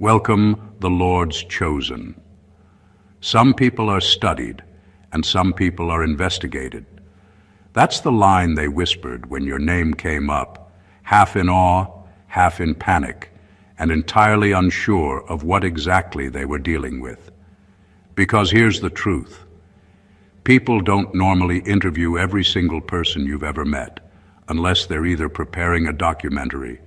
Welcome, the Lord's chosen. Some people are studied, and some people are investigated. That's the line they whispered when your name came up, half in awe, half in panic, and entirely unsure of what exactly they were dealing with. Because here's the truth. People don't normally interview every single person you've ever met, unless they're either preparing a documentary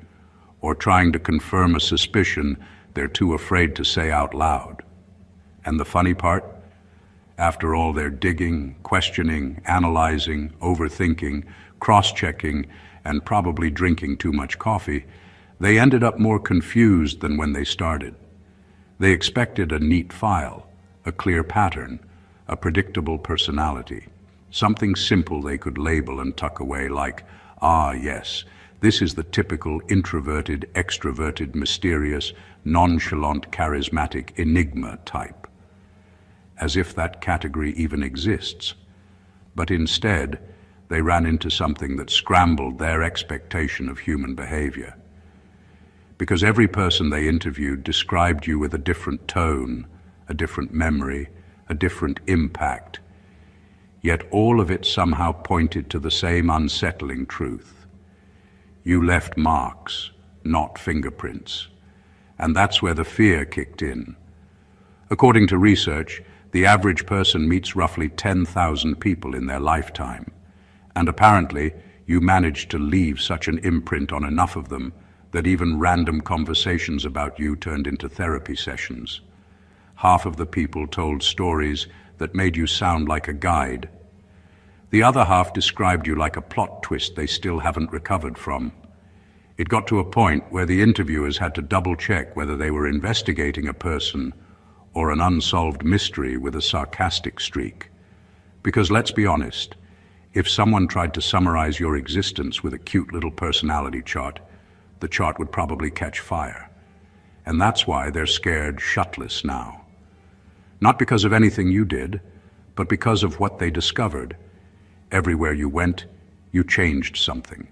or trying to confirm a suspicion they're too afraid to say out loud. And the funny part? After all their digging, questioning, analyzing, overthinking, cross-checking, and probably drinking too much coffee, they ended up more confused than when they started. They expected a neat file, a clear pattern, a predictable personality, something simple they could label and tuck away like, ah, yes, this is the typical introverted, extroverted, mysterious, nonchalant, charismatic enigma type. As if that category even exists. But instead, they ran into something that scrambled their expectation of human behavior. Because every person they interviewed described you with a different tone, a different memory, a different impact. Yet all of it somehow pointed to the same unsettling truth. You left marks, not fingerprints. And that's where the fear kicked in. According to research, the average person meets roughly 10,000 people in their lifetime. And apparently, you managed to leave such an imprint on enough of them that even random conversations about you turned into therapy sessions. Half of the people told stories that made you sound like a guide. The other half described you like a plot twist they still haven't recovered from. It got to a point where the interviewers had to double-check whether they were investigating a person or an unsolved mystery with a sarcastic streak. Because let's be honest, if someone tried to summarize your existence with a cute little personality chart, the chart would probably catch fire. And that's why they're scared shitless now. Not because of anything you did, but because of what they discovered. Everywhere you went, you changed something.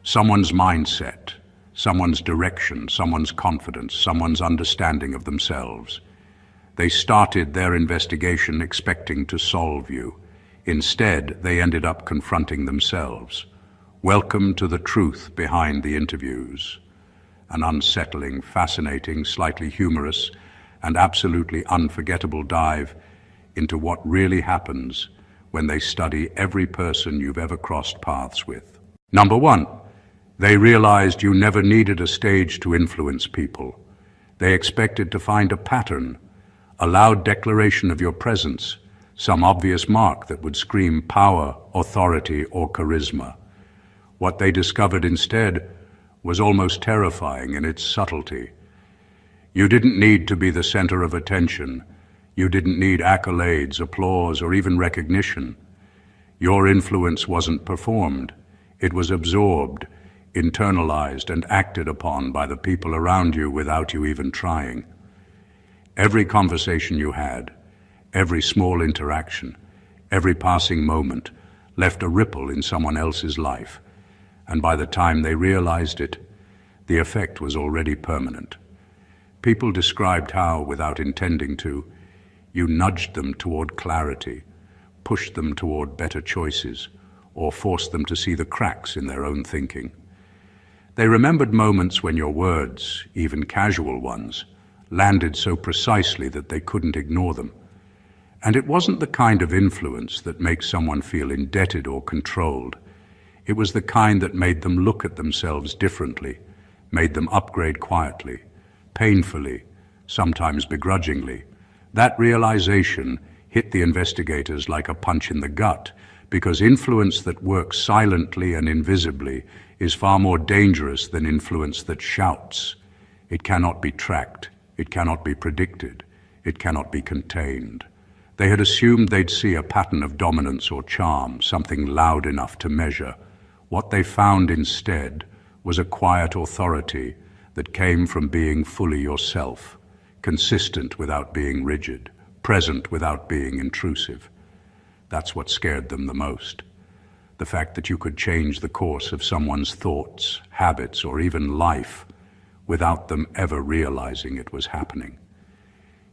Someone's mindset, someone's direction, someone's confidence, someone's understanding of themselves. They started their investigation expecting to solve you. Instead, they ended up confronting themselves. Welcome to the truth behind the interviews. An unsettling, fascinating, slightly humorous, and absolutely unforgettable dive into what really happens when they study every person you've ever crossed paths with. Number one, they realized you never needed a stage to influence people. They expected to find a pattern, a loud declaration of your presence, some obvious mark that would scream power, authority, or charisma. What they discovered instead was almost terrifying in its subtlety. You didn't need to be the center of attention. You didn't need accolades, applause, or even recognition. Your influence wasn't performed. It was absorbed, internalized, and acted upon by the people around you without you even trying. Every conversation you had, every small interaction, every passing moment left a ripple in someone else's life. And by the time they realized it, the effect was already permanent. People described how, without intending to, you nudged them toward clarity, pushed them toward better choices, or forced them to see the cracks in their own thinking. They remembered moments when your words, even casual ones, landed so precisely that they couldn't ignore them. And it wasn't the kind of influence that makes someone feel indebted or controlled. It was the kind that made them look at themselves differently, made them upgrade quietly, painfully, sometimes begrudgingly. That realization hit the investigators like a punch in the gut, because influence that works silently and invisibly is far more dangerous than influence that shouts. It cannot be tracked. It cannot be predicted. It cannot be contained. They had assumed they'd see a pattern of dominance or charm, something loud enough to measure. What they found instead was a quiet authority that came from being fully yourself, consistent without being rigid, present without being intrusive. That's what scared them the most. The fact that you could change the course of someone's thoughts, habits, or even life without them ever realizing it was happening.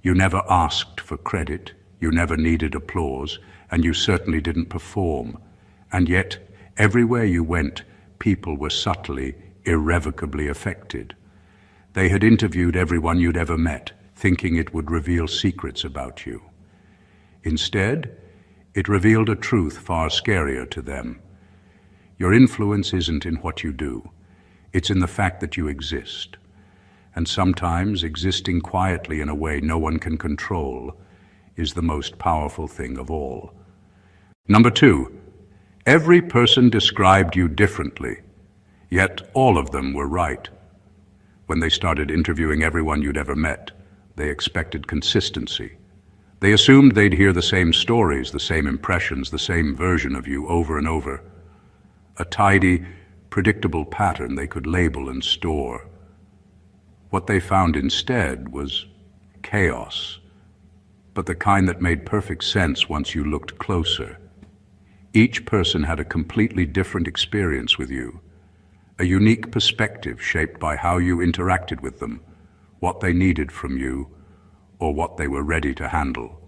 You never asked for credit, you never needed applause, and you certainly didn't perform. And yet, everywhere you went, people were subtly, irrevocably affected. They had interviewed everyone you'd ever met, thinking it would reveal secrets about you. Instead, it revealed a truth far scarier to them. Your influence isn't in what you do. It's in the fact that you exist. And sometimes existing quietly in a way no one can control is the most powerful thing of all. Number 2, every person described you differently, yet all of them were right. When they started interviewing everyone you'd ever met, they expected consistency. They assumed they'd hear the same stories, the same impressions, the same version of you over and over. A tidy, predictable pattern they could label and store. What they found instead was chaos, but the kind that made perfect sense once you looked closer. Each person had a completely different experience with you, a unique perspective shaped by how you interacted with them, what they needed from you, or what they were ready to handle.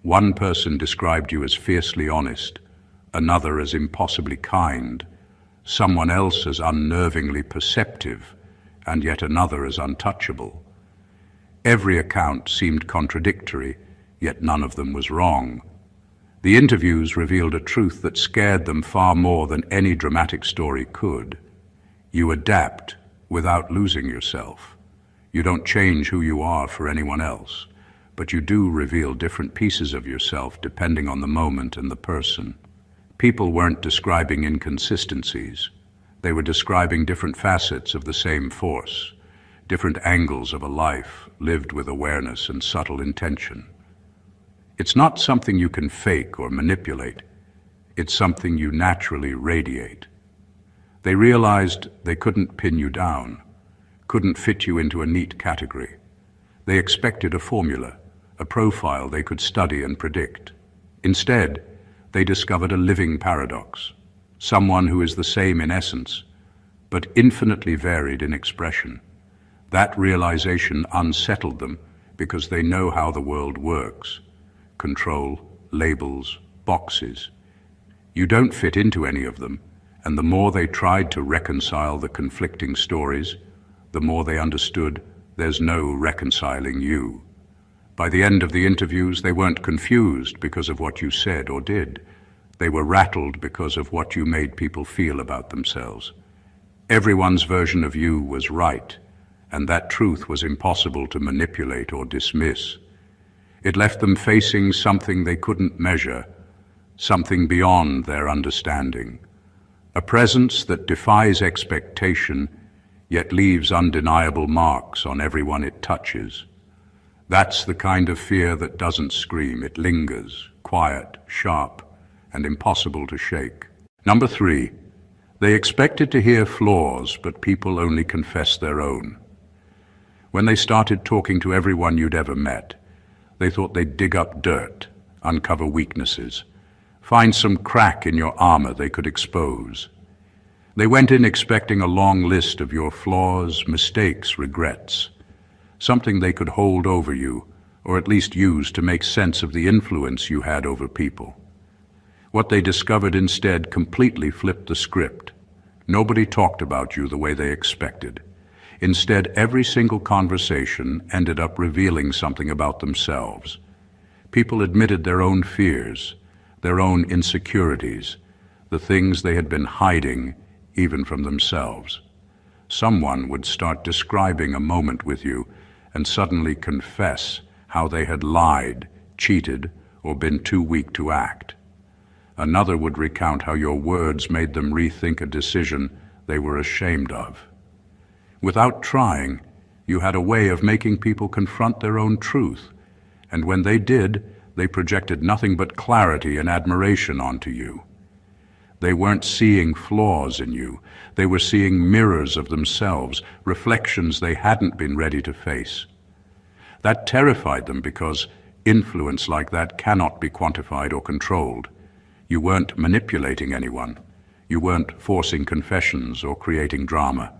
One person described you as fiercely honest, another as impossibly kind, someone else as unnervingly perceptive, and yet another as untouchable. Every account seemed contradictory, yet none of them was wrong. The interviews revealed a truth that scared them far more than any dramatic story could. You adapt without losing yourself. You don't change who you are for anyone else, but you do reveal different pieces of yourself depending on the moment and the person. People weren't describing inconsistencies. They were describing different facets of the same force, different angles of a life lived with awareness and subtle intention. It's not something you can fake or manipulate. It's something you naturally radiate. They realized they couldn't pin you down, couldn't fit you into a neat category. They expected a formula, a profile they could study and predict. Instead, they discovered a living paradox, someone who is the same in essence, but infinitely varied in expression. That realization unsettled them because they know how the world works. Control, labels, boxes. You don't fit into any of them, and the more they tried to reconcile the conflicting stories, the more they understood there's no reconciling you. By the end of the interviews, they weren't confused because of what you said or did. They were rattled because of what you made people feel about themselves. Everyone's version of you was right, and that truth was impossible to manipulate or dismiss. It left them facing something they couldn't measure, something beyond their understanding. A presence that defies expectation, yet leaves undeniable marks on everyone it touches. That's the kind of fear that doesn't scream. It lingers, quiet, sharp, and impossible to shake. Number 3, they expected to hear flaws, but people only confessed their own. When they started talking to everyone you'd ever met, they thought they'd dig up dirt, uncover weaknesses, find some crack in your armor they could expose. They went in expecting a long list of your flaws, mistakes, regrets, something they could hold over you, or at least use to make sense of the influence you had over people. What they discovered instead completely flipped the script. Nobody talked about you the way they expected. Instead, every single conversation ended up revealing something about themselves. People admitted their own fears, their own insecurities, the things they had been hiding even from themselves. Someone would start describing a moment with you and suddenly confess how they had lied, cheated, or been too weak to act. Another would recount how your words made them rethink a decision they were ashamed of. Without trying, you had a way of making people confront their own truth, and when they did, they projected nothing but clarity and admiration onto you. They weren't seeing flaws in you. They were seeing mirrors of themselves, reflections they hadn't been ready to face. That terrified them because influence like that cannot be quantified or controlled. You weren't manipulating anyone. You weren't forcing confessions or creating drama.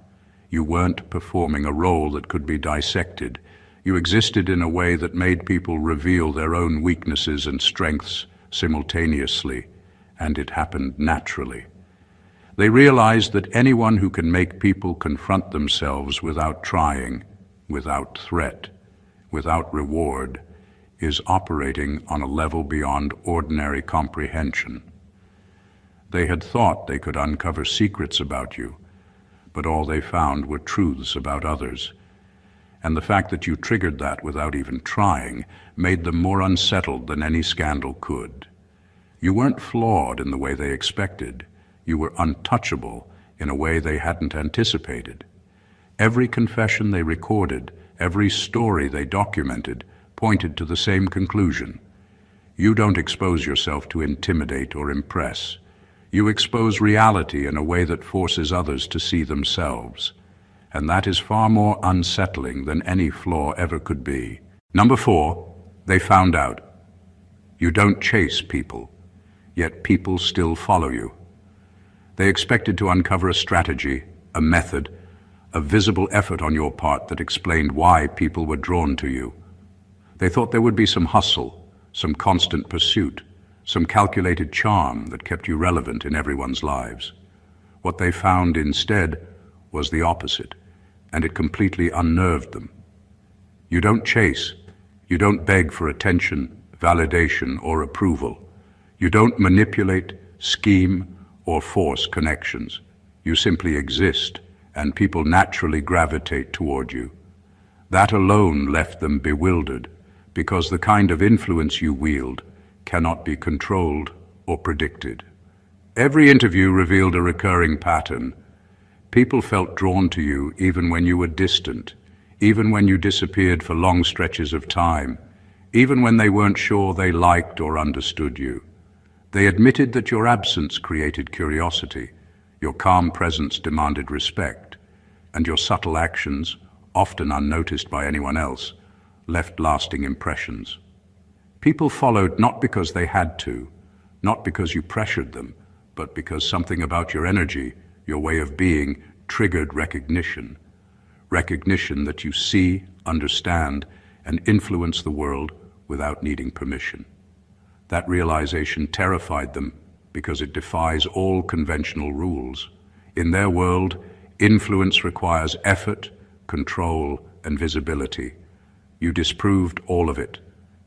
You weren't performing a role that could be dissected. You existed in a way that made people reveal their own weaknesses and strengths simultaneously, and it happened naturally. They realized that anyone who can make people confront themselves without trying, without threat, without reward, is operating on a level beyond ordinary comprehension. They had thought they could uncover secrets about you, but all they found were truths about others. And the fact that you triggered that without even trying made them more unsettled than any scandal could. You weren't flawed in the way they expected. You were untouchable in a way they hadn't anticipated. Every confession they recorded, every story they documented, pointed to the same conclusion. You don't expose yourself to intimidate or impress. You expose reality in a way that forces others to see themselves. And that is far more unsettling than any flaw ever could be. Number 4, they found out. You don't chase people, yet people still follow you. They expected to uncover a strategy, a method, a visible effort on your part that explained why people were drawn to you. They thought there would be some hustle, some constant pursuit, some calculated charm that kept you relevant in everyone's lives. What they found instead was the opposite, and it completely unnerved them. You don't chase. You don't beg for attention, validation, or approval. You don't manipulate, scheme, or force connections. You simply exist, and people naturally gravitate toward you. That alone left them bewildered, because the kind of influence you wield cannot be controlled or predicted. Every interview revealed a recurring pattern. People felt drawn to you even when you were distant, even when you disappeared for long stretches of time, even when they weren't sure they liked or understood you. They admitted that your absence created curiosity, your calm presence demanded respect, and your subtle actions, often unnoticed by anyone else, left lasting impressions. People followed not because they had to, not because you pressured them, but because something about your energy, your way of being, triggered recognition. Recognition that you see, understand, and influence the world without needing permission. That realization terrified them because it defies all conventional rules. In their world, influence requires effort, control, and visibility. You disproved all of it.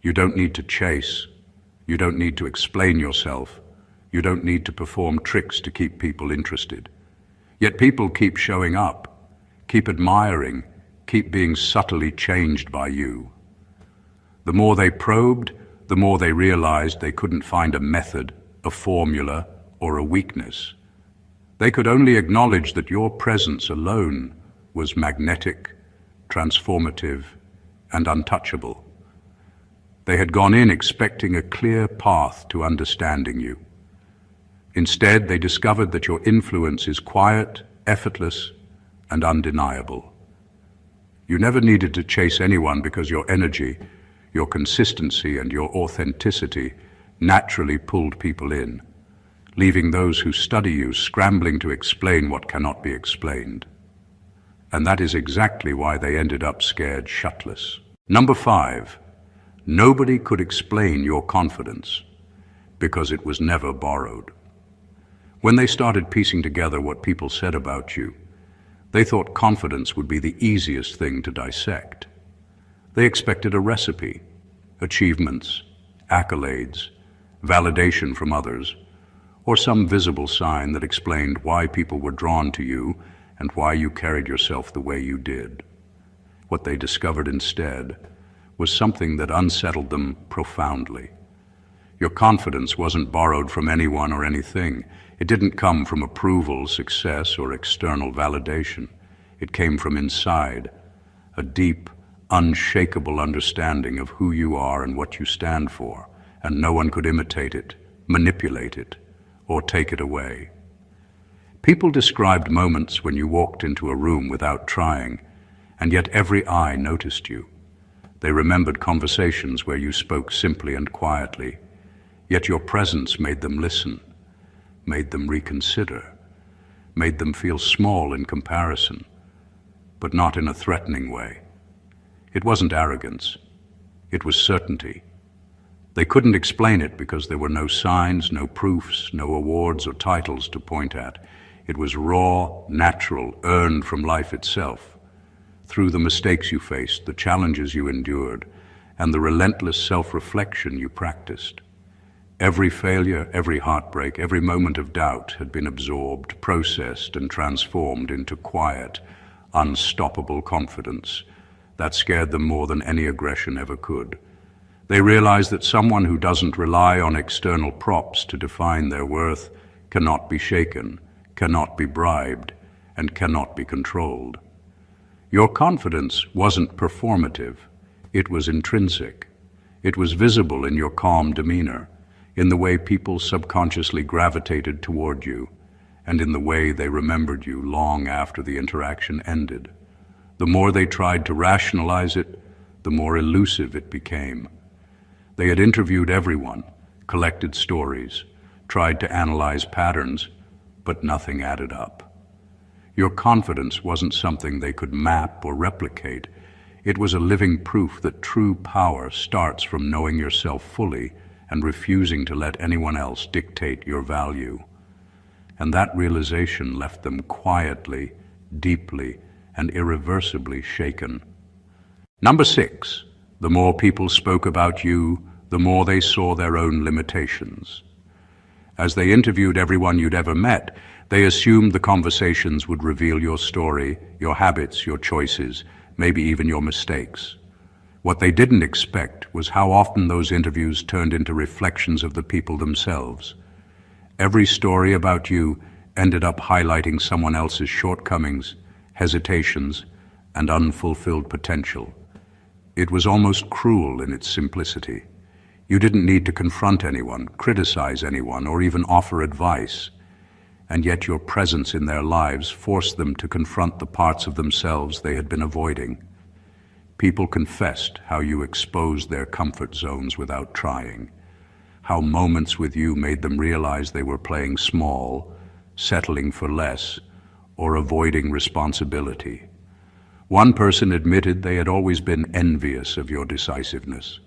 You don't need to chase. You don't need to explain yourself. You don't need to perform tricks to keep people interested. Yet people keep showing up, keep admiring, keep being subtly changed by you. The more they probed, the more they realized they couldn't find a method, a formula, or a weakness. They could only acknowledge that your presence alone was magnetic, transformative, and untouchable. They had gone in expecting a clear path to understanding you. Instead, they discovered that your influence is quiet, effortless, and undeniable. You never needed to chase anyone because your energy, your consistency, and your authenticity naturally pulled people in, leaving those who study you scrambling to explain what cannot be explained. And that is exactly why they ended up scared shitless. Number 5, nobody could explain your confidence because it was never borrowed. When they started piecing together what people said about you, they thought confidence would be the easiest thing to dissect. They expected a recipe, achievements, accolades, validation from others, or some visible sign that explained why people were drawn to you and why you carried yourself the way you did. What they discovered instead was something that unsettled them profoundly. Your confidence wasn't borrowed from anyone or anything. It didn't come from approval, success, or external validation. It came from inside, a deep, unshakable understanding of who you are and what you stand for, and no one could imitate it, manipulate it, or take it away. People described moments when you walked into a room without trying, and yet every eye noticed you. They remembered conversations where you spoke simply and quietly, yet your presence made them listen, made them reconsider, made them feel small in comparison. but not in a threatening way. It wasn't arrogance. It was certainty. They couldn't explain it because there were no signs, no proofs, no awards or titles to point at. It was raw, natural, earned from life itself. Through the mistakes you faced, the challenges you endured, and the relentless self-reflection you practiced. Every failure, every heartbreak, every moment of doubt had been absorbed, processed, and transformed into quiet, unstoppable confidence that scared them more than any aggression ever could. They realized that someone who doesn't rely on external props to define their worth cannot be shaken, cannot be bribed, and cannot be controlled. Your confidence wasn't performative. It was intrinsic. It was visible in your calm demeanor, in the way people subconsciously gravitated toward you, and in the way they remembered you long after the interaction ended. The more they tried to rationalize it, the more elusive it became. They had interviewed everyone, collected stories, tried to analyze patterns, but nothing added up. Your confidence wasn't something they could map or replicate. It was a living proof that true power starts from knowing yourself fully and refusing to let anyone else dictate your value. And that realization left them quietly, deeply, and irreversibly shaken. Number 6, the more people spoke about you, the more they saw their own limitations. As they interviewed everyone you'd ever met, they assumed the conversations would reveal your story, your habits, your choices, maybe even your mistakes. What they didn't expect was how often those interviews turned into reflections of the people themselves. Every story about you ended up highlighting someone else's shortcomings, hesitations, and unfulfilled potential. It was almost cruel in its simplicity. You didn't need to confront anyone, criticize anyone, or even offer advice. And yet your presence in their lives forced them to confront the parts of themselves they had been avoiding. People confessed how you exposed their comfort zones without trying, how moments with you made them realize they were playing small, settling for less, or avoiding responsibility. One person admitted they had always been envious of your decisiveness.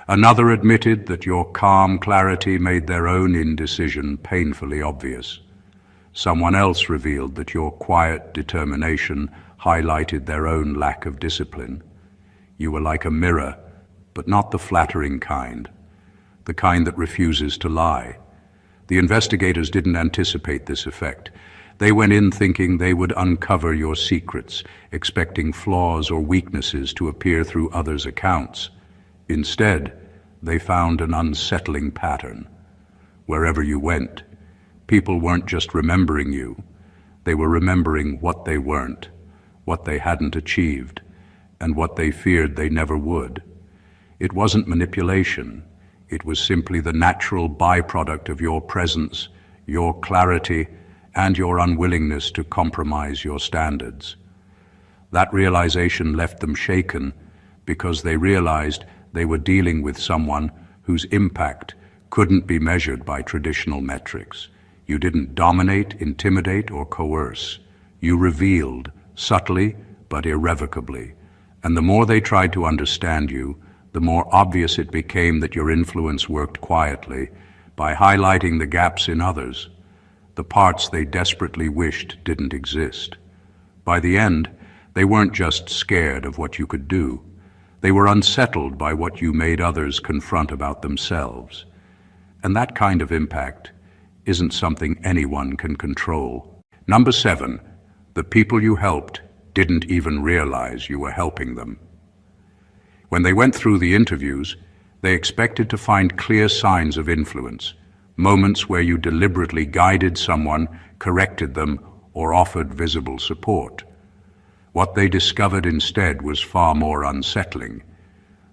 Another admitted that your calm clarity made their own indecision painfully obvious. Someone else revealed that your quiet determination highlighted their own lack of discipline. You were like a mirror, but not the flattering kind, the kind that refuses to lie. The investigators didn't anticipate this effect. They went in thinking they would uncover your secrets, expecting flaws or weaknesses to appear through others' accounts. Instead, they found an unsettling pattern. Wherever you went, people weren't just remembering you. They were remembering what they weren't, what they hadn't achieved, and what they feared they never would. It wasn't manipulation. It was simply the natural byproduct of your presence, your clarity, and your unwillingness to compromise your standards. That realization left them shaken because they realized they were dealing with someone whose impact couldn't be measured by traditional metrics. You didn't dominate, intimidate, or coerce. You revealed, subtly but irrevocably. And the more they tried to understand you, the more obvious it became that your influence worked quietly, by highlighting the gaps in others, the parts they desperately wished didn't exist. By the end, they weren't just scared of what you could do. They were unsettled by what you made others confront about themselves. And that kind of impact isn't something anyone can control. Number 7, the people you helped didn't even realize you were helping them. When they went through the interviews, they expected to find clear signs of influence, moments where you deliberately guided someone, corrected them, or offered visible support. What they discovered instead was far more unsettling.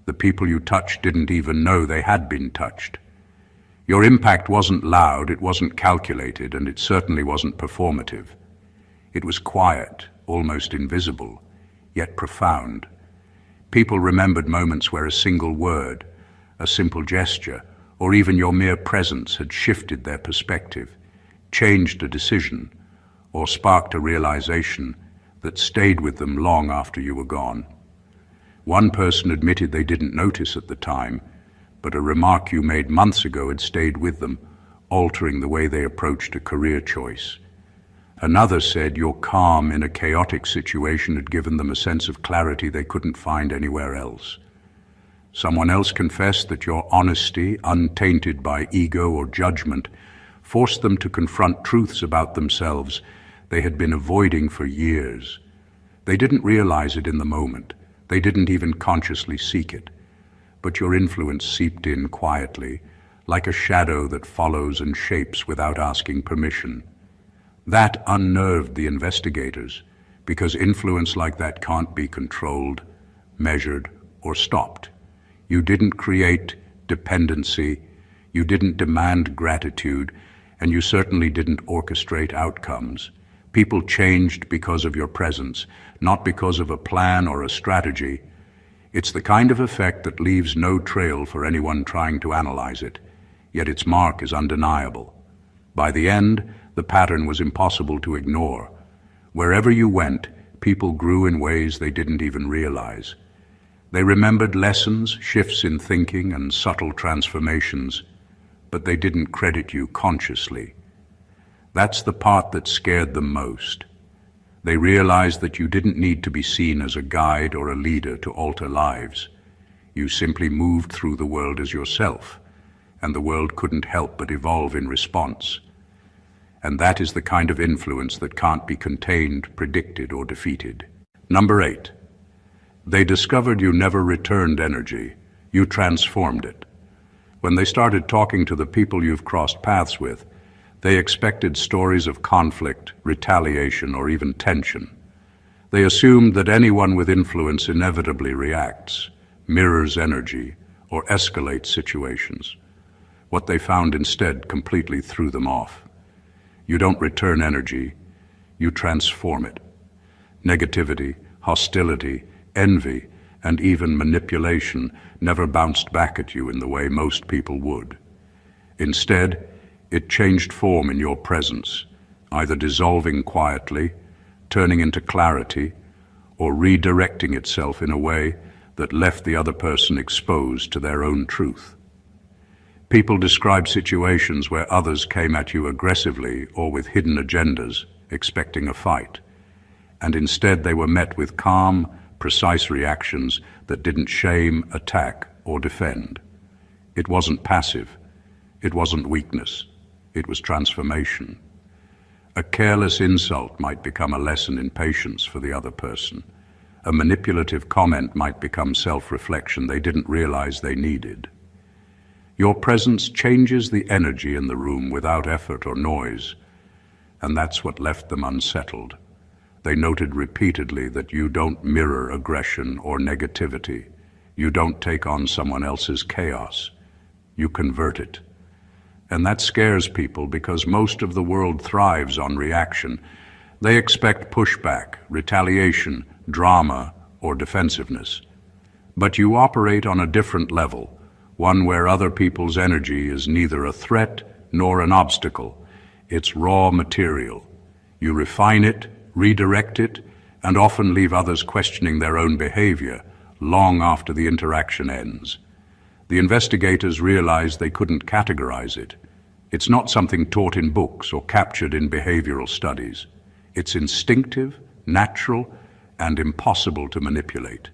The people you touched didn't even know they had been touched. Your impact wasn't loud, it wasn't calculated, and it certainly wasn't performative. It was quiet, almost invisible, yet profound. People remembered moments where a single word, a simple gesture, or even your mere presence had shifted their perspective, changed a decision, or sparked a realization that stayed with them long after you were gone. One person admitted they didn't notice at the time, but a remark you made months ago had stayed with them, altering the way they approached a career choice. Another said your calm in a chaotic situation had given them a sense of clarity they couldn't find anywhere else. Someone else confessed that your honesty, untainted by ego or judgment, forced them to confront truths about themselves they had been avoiding for years. They didn't realize it in the moment. They didn't even consciously seek it. But your influence seeped in quietly, like a shadow that follows and shapes without asking permission. That unnerved the investigators, because influence like that can't be controlled, measured, or stopped. You didn't create dependency, you didn't demand gratitude, and you certainly didn't orchestrate outcomes. People changed because of your presence, not because of a plan or a strategy. It's the kind of effect that leaves no trail for anyone trying to analyze it, yet its mark is undeniable. By the end, the pattern was impossible to ignore. Wherever you went, people grew in ways they didn't even realize. They remembered lessons, shifts in thinking, and subtle transformations, but they didn't credit you consciously. That's the part that scared them most. They realized that you didn't need to be seen as a guide or a leader to alter lives. You simply moved through the world as yourself, and the world couldn't help but evolve in response. And that is the kind of influence that can't be contained, predicted, or defeated. Number 8. They discovered you never returned energy. You transformed it. When they started talking to the people you've crossed paths with, they expected stories of conflict, retaliation, or even tension. They assumed that anyone with influence inevitably reacts, mirrors energy, or escalates situations. What they found instead completely threw them off. You don't return energy, you transform it. Negativity, hostility, envy, and even manipulation never bounced back at you in the way most people would. Instead, it changed form in your presence, either dissolving quietly, turning into clarity, or redirecting itself in a way that left the other person exposed to their own truth. People describe situations where others came at you aggressively or with hidden agendas, expecting a fight, and instead they were met with calm, precise reactions that didn't shame, attack, or defend. It wasn't passive. It wasn't weakness. It was transformation. A careless insult might become a lesson in patience for the other person. A manipulative comment might become self-reflection they didn't realize they needed. Your presence changes the energy in the room without effort or noise, and that's what left them unsettled. They noted repeatedly that you don't mirror aggression or negativity. You don't take on someone else's chaos. You convert it. And that scares people because most of the world thrives on reaction. They expect pushback, retaliation, drama, or defensiveness. But you operate on a different level, one where other people's energy is neither a threat nor an obstacle. It's raw material. You refine it, redirect it, and often leave others questioning their own behavior long after the interaction ends. The investigators realized they couldn't categorize it. It's not something taught in books or captured in behavioral studies. It's instinctive, natural, and impossible to manipulate.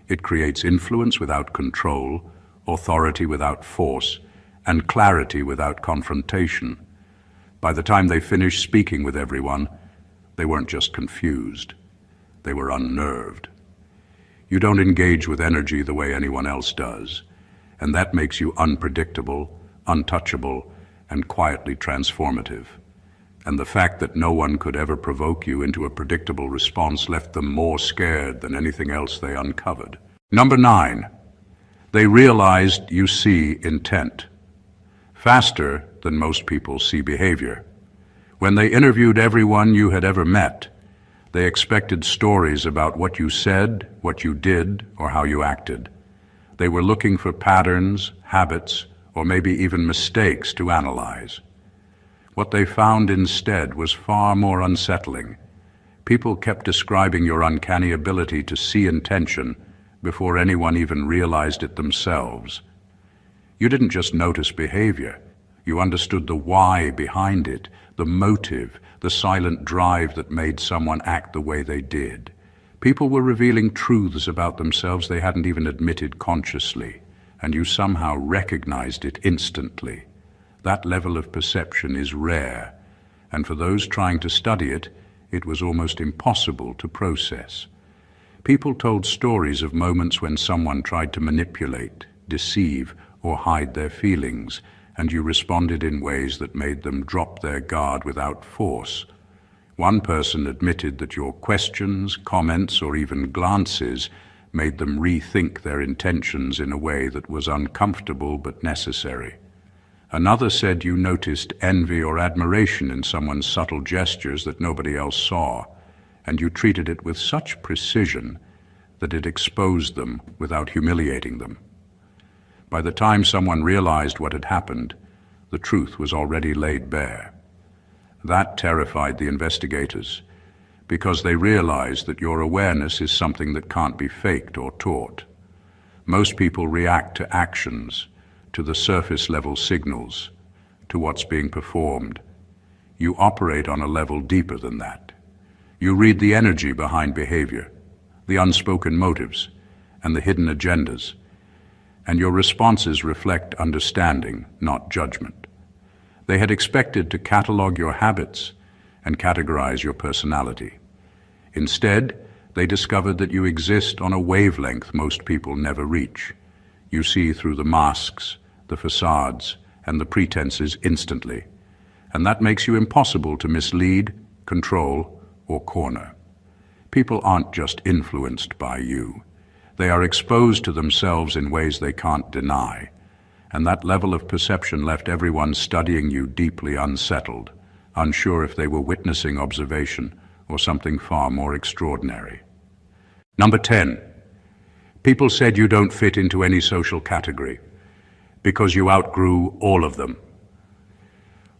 It creates influence without control, authority without force, and clarity without confrontation. By the time they finished speaking with everyone, they weren't just confused. They were unnerved. You don't engage with energy the way anyone else does, and that makes you unpredictable, untouchable, and quietly transformative. And the fact that no one could ever provoke you into a predictable response left them more scared than anything else they uncovered. Number 9, they realized you see intent. Faster than most people see behavior. When they interviewed everyone you had ever met, they expected stories about what you said, what you did, or how you acted. They were looking for patterns, habits, or maybe even mistakes to analyze. What they found instead was far more unsettling. People kept describing your uncanny ability to see intention before anyone even realized it themselves. You didn't just notice behavior. You understood the why behind it, the motive, the silent drive that made someone act the way they did. People were revealing truths about themselves they hadn't even admitted consciously, and you somehow recognized it instantly. That level of perception is rare, and for those trying to study it, it was almost impossible to process. People told stories of moments when someone tried to manipulate, deceive, or hide their feelings, and you responded in ways that made them drop their guard without force. One person admitted that your questions, comments, or even glances made them rethink their intentions in a way that was uncomfortable but necessary. Another said you noticed envy or admiration in someone's subtle gestures that nobody else saw, and you treated it with such precision that it exposed them without humiliating them. By the time someone realized what had happened, the truth was already laid bare. That terrified the investigators, because they realized that your awareness is something that can't be faked or taught. Most people react to actions, to the surface-level signals, to what's being performed. You operate on a level deeper than that. You read the energy behind behavior, the unspoken motives, and the hidden agendas, and your responses reflect understanding, not judgment. They had expected to catalog your habits and categorize your personality. Instead, they discovered that you exist on a wavelength most people never reach. You see through the masks, the facades, and the pretenses instantly, and that makes you impossible to mislead, control, or corner. People aren't just influenced by you. They are exposed to themselves in ways they can't deny, and that level of perception left everyone studying you deeply unsettled, unsure if they were witnessing observation or something far more extraordinary. Number 10. People said you don't fit into any social category because you outgrew all of them.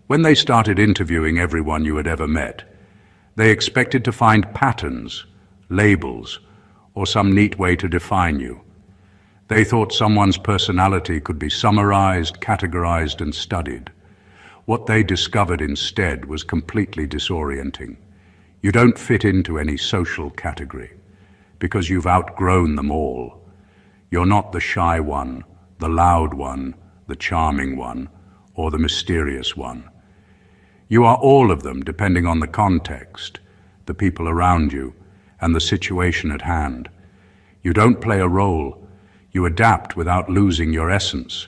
When they started interviewing everyone you had ever met, they expected to find patterns, labels, or some neat way to define you. They thought someone's personality could be summarized, categorized, and studied. What they discovered instead was completely disorienting. You don't fit into any social category because you've outgrown them all. You're not the shy one, the loud one, the charming one, or the mysterious one. You are all of them depending on the context, the people around you, and the situation at hand. You don't play a role. You adapt without losing your essence.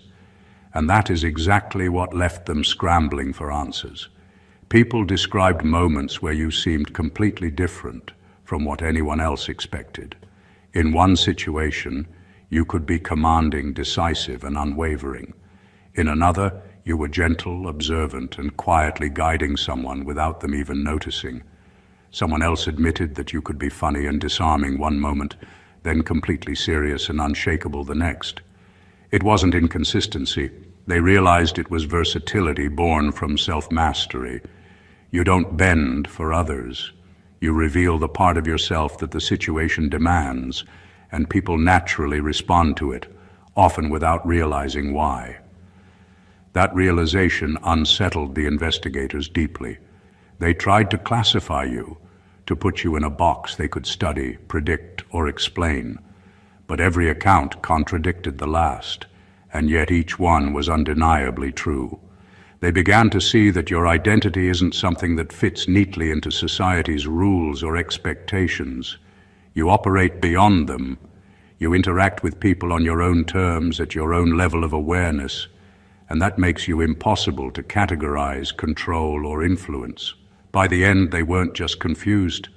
And that is exactly what left them scrambling for answers. People described moments where you seemed completely different from what anyone else expected. In one situation, you could be commanding, decisive, and unwavering. In another, you were gentle, observant, and quietly guiding someone without them even noticing. Someone else admitted that you could be funny and disarming one moment, then completely serious and unshakable the next. It wasn't inconsistency. They realized it was versatility born from self-mastery. You don't bend for others. You reveal the part of yourself that the situation demands, and people naturally respond to it, often without realizing why. That realization unsettled the investigators deeply. They tried to classify you, to put you in a box they could study, predict, or explain. But every account contradicted the last, and yet each one was undeniably true. They began to see that your identity isn't something that fits neatly into society's rules or expectations. You operate beyond them. You interact with people on your own terms, at your own level of awareness, and that makes you impossible to categorize, control, or influence. By the end, they weren't just confused,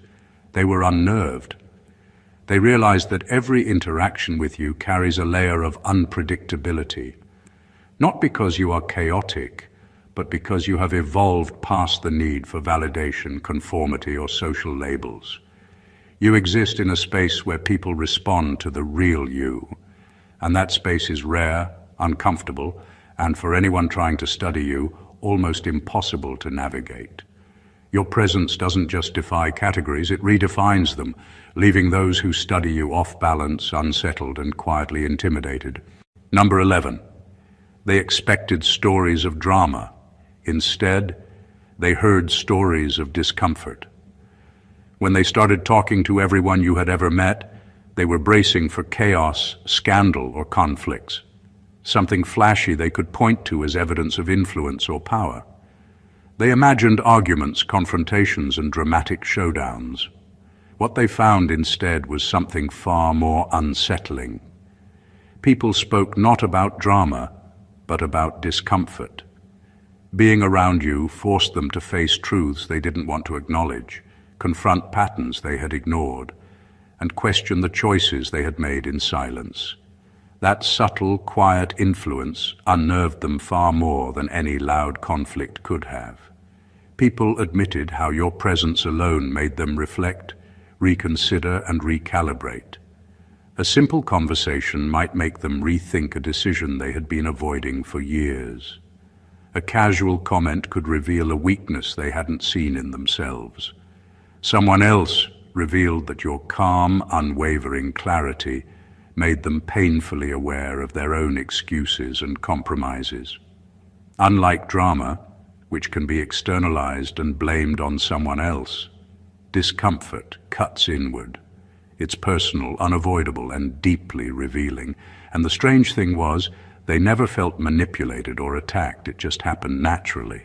they were unnerved. They realized that every interaction with you carries a layer of unpredictability, not because you are chaotic, but because you have evolved past the need for validation, conformity, or social labels. You exist in a space where people respond to the real you, and that space is rare, uncomfortable, and for anyone trying to study you, almost impossible to navigate. Your presence doesn't just defy categories, it redefines them, leaving those who study you off balance, unsettled, and quietly intimidated. Number 11. They expected stories of drama. Instead, they heard stories of discomfort. When they started talking to everyone you had ever met, they were bracing for chaos, scandal, or conflicts. Something flashy they could point to as evidence of influence or power. They imagined arguments, confrontations, and dramatic showdowns. What they found instead was something far more unsettling. People spoke not about drama, but about discomfort. Being around you forced them to face truths they didn't want to acknowledge, confront patterns they had ignored, and question the choices they had made in silence. That subtle, quiet influence unnerved them far more than any loud conflict could have. People admitted how your presence alone made them reflect, reconsider, and recalibrate. A simple conversation might make them rethink a decision they had been avoiding for years. A casual comment could reveal a weakness they hadn't seen in themselves. Someone else revealed that your calm, unwavering clarity made them painfully aware of their own excuses and compromises. Unlike drama, which can be externalized and blamed on someone else, discomfort cuts inward. It's personal, unavoidable, and deeply revealing. And the strange thing was, they never felt manipulated or attacked. It just happened naturally.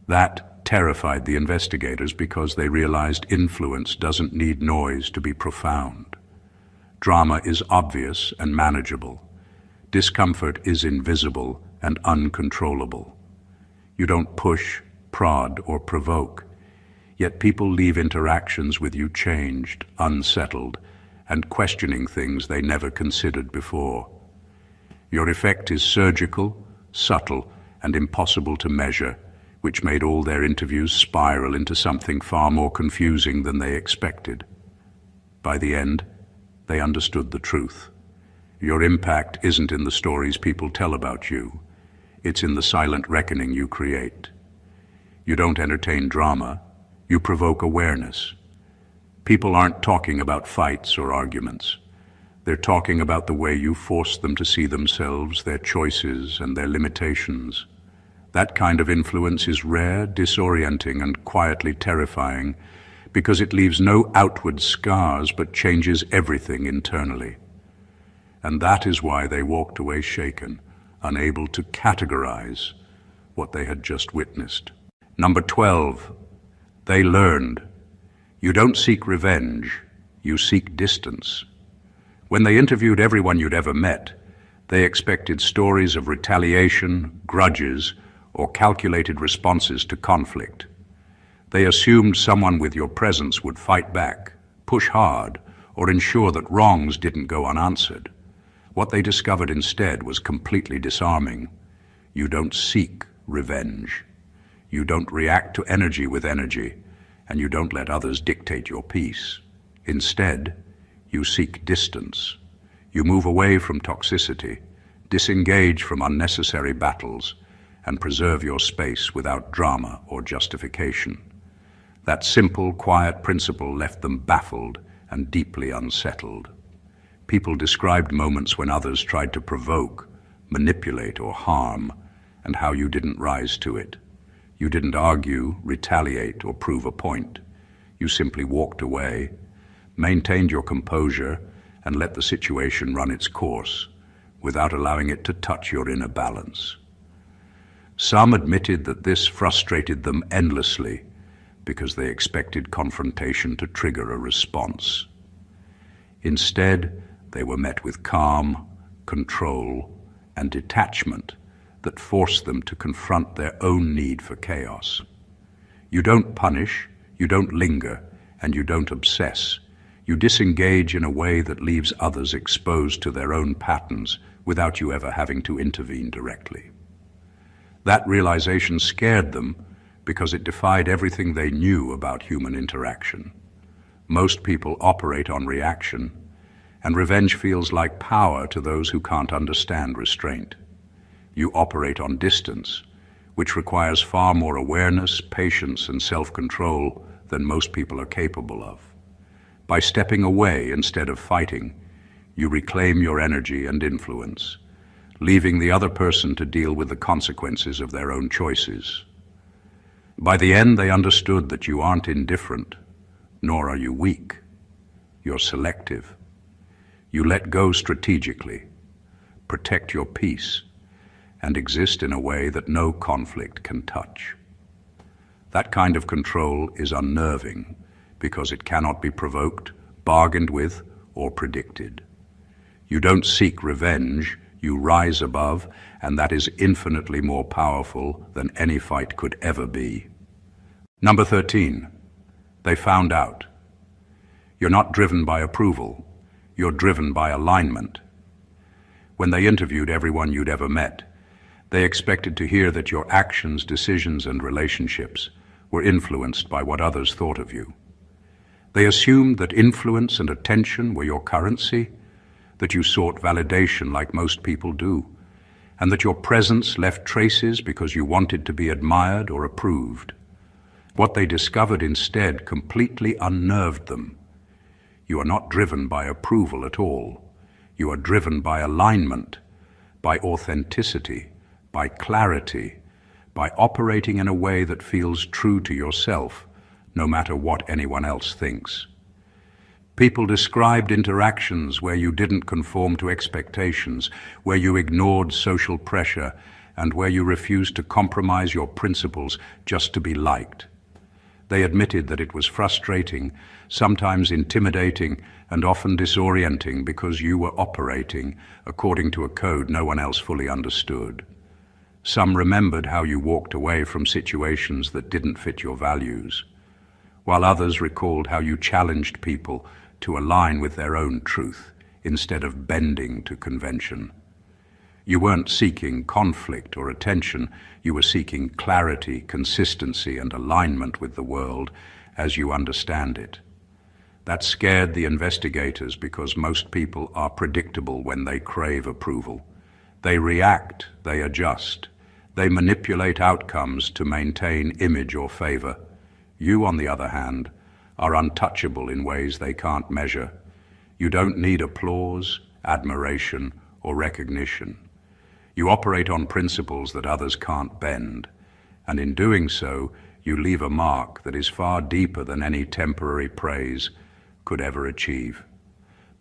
That terrified the investigators because they realized influence doesn't need noise to be profound. Drama is obvious and manageable. Discomfort is invisible and uncontrollable. You don't push, prod, or provoke. Yet people leave interactions with you changed, unsettled, and questioning things they never considered before. Your effect is surgical, subtle, and impossible to measure, which made all their interviews spiral into something far more confusing than they expected. By the end, they understood the truth. Your impact isn't in the stories people tell about you. It's in the silent reckoning you create. You don't entertain drama, you provoke awareness. People aren't talking about fights or arguments. They're talking about the way you force them to see themselves, their choices, and their limitations. That kind of influence is rare, disorienting, and quietly terrifying because it leaves no outward scars but changes everything internally. And that is why they walked away shaken, unable to categorize what they had just witnessed. Number 12, they learned. You don't seek revenge, you seek distance. When they interviewed everyone you'd ever met, they expected stories of retaliation, grudges, or calculated responses to conflict. They assumed someone with your presence would fight back, push hard, or ensure that wrongs didn't go unanswered. What they discovered instead was completely disarming. You don't seek revenge. You don't react to energy with energy, and you don't let others dictate your peace. Instead, you seek distance. You move away from toxicity, disengage from unnecessary battles, and preserve your space without drama or justification. That simple, quiet principle left them baffled and deeply unsettled. People described moments when others tried to provoke, manipulate, or harm, and how you didn't rise to it. You didn't argue, retaliate, or prove a point. You simply walked away, maintained your composure, and let the situation run its course, without allowing it to touch your inner balance. Some admitted that this frustrated them endlessly because they expected confrontation to trigger a response. Instead, they were met with calm, control, and detachment that forced them to confront their own need for chaos. You don't punish, you don't linger, and you don't obsess. You disengage in a way that leaves others exposed to their own patterns without you ever having to intervene directly. That realization scared them because it defied everything they knew about human interaction. Most people operate on reaction, and revenge feels like power to those who can't understand restraint. You operate on distance, which requires far more awareness, patience, and self-control than most people are capable of. By stepping away instead of fighting, you reclaim your energy and influence, leaving the other person to deal with the consequences of their own choices. By the end, they understood that you aren't indifferent, nor are you weak. You're selective. You let go strategically, protect your peace, and exist in a way that no conflict can touch. That kind of control is unnerving because it cannot be provoked, bargained with, or predicted. You don't seek revenge, you rise above, and that is infinitely more powerful than any fight could ever be. Number 13, they found out. You're not driven by approval, you're driven by alignment. When they interviewed everyone you'd ever met, they expected to hear that your actions, decisions, and relationships were influenced by what others thought of you. They assumed that influence and attention were your currency, that you sought validation like most people do, and that your presence left traces because you wanted to be admired or approved. What they discovered instead completely unnerved them. You are not driven by approval at all. You are driven by alignment, by authenticity, by clarity, by operating in a way that feels true to yourself, no matter what anyone else thinks. People described interactions where you didn't conform to expectations, where you ignored social pressure, and where you refused to compromise your principles just to be liked. They admitted that it was frustrating, sometimes intimidating, and often disorienting because you were operating according to a code no one else fully understood. Some remembered how you walked away from situations that didn't fit your values, while others recalled how you challenged people to align with their own truth instead of bending to convention. You weren't seeking conflict or attention, you were seeking clarity, consistency, and alignment with the world as you understand it. That scared the investigators because most people are predictable when they crave approval. They react, they adjust, they manipulate outcomes to maintain image or favor. You, on the other hand, are untouchable in ways they can't measure. You don't need applause, admiration, or recognition. You operate on principles that others can't bend, and in doing so, you leave a mark that is far deeper than any temporary praise could ever achieve.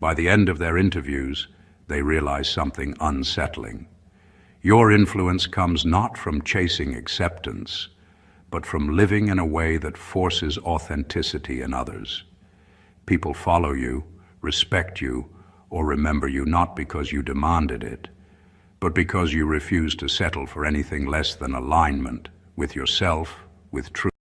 By the end of their interviews, they realize something unsettling. Your influence comes not from chasing acceptance, but from living in a way that forces authenticity in others. People follow you, respect you, or remember you not because you demanded it, but because you refuse to settle for anything less than alignment with yourself, with truth.